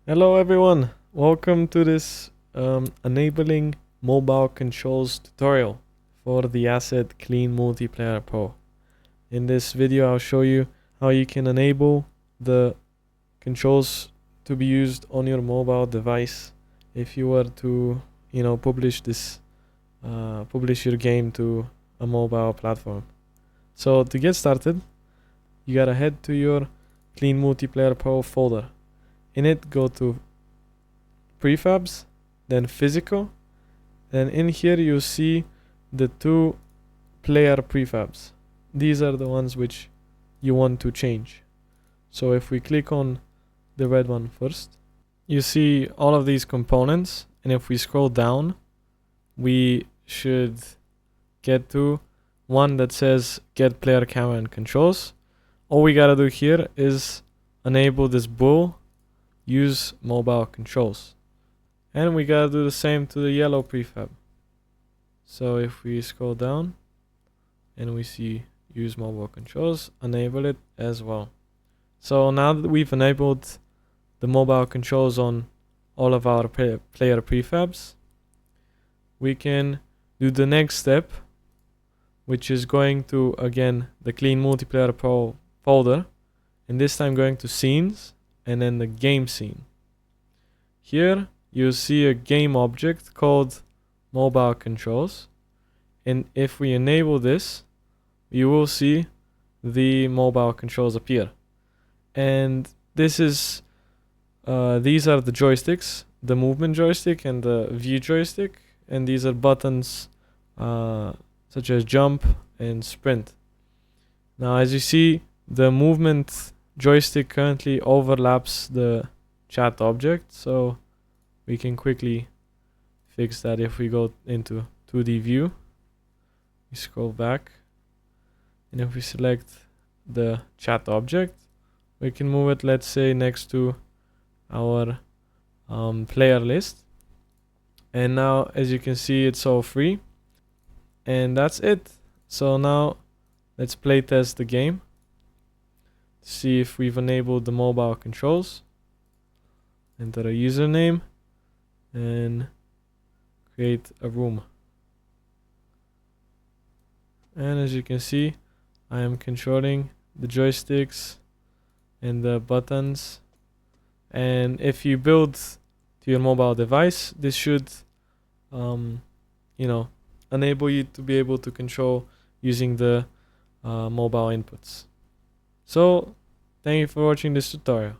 Hello everyone, welcome to this enabling mobile controls tutorial for the asset Clean Multiplayer Pro. In this video I'll show you how you can enable the controls to be used on your mobile device if you were to publish your game to a mobile platform. So to get started, you gotta head to your Clean Multiplayer Pro folder. In it, go to prefabs, then physical, then in here you see the two player prefabs. These are the ones which you want to change. So if we click on the red one first, you see all of these components, and if we scroll down, we should get to one that says get player camera and controls. All we gotta do here is enable this bool, use mobile controls. And we gotta do the same to the yellow prefab. So if we scroll down and we see use mobile controls, enable it as well. So now that we've enabled the mobile controls on all of our player prefabs, we can do the next step, which is going to, again, the Clean Multiplayer Pro folder, and this time going to scenes and then the game scene. Here you'll see a game object called mobile controls, and if we enable this, you will see the mobile controls appear. And this is these are the joysticks, the movement joystick and the view joystick, and these are buttons such as jump and sprint. Now as you see, the movement joystick currently overlaps the chat object, so we can quickly fix that. If we go into 2D view, we scroll back, and if we select the chat object, we can move it, let's say, next to our player list. And now as you can see, it's all free, and that's it. So now let's play test the game to see if we've enabled the mobile controls. Enter a username and create a room. And as you can see, I am controlling the joysticks and the buttons. And if you build to your mobile device, this should enable you to be able to control using the mobile inputs. So thank you for watching this tutorial.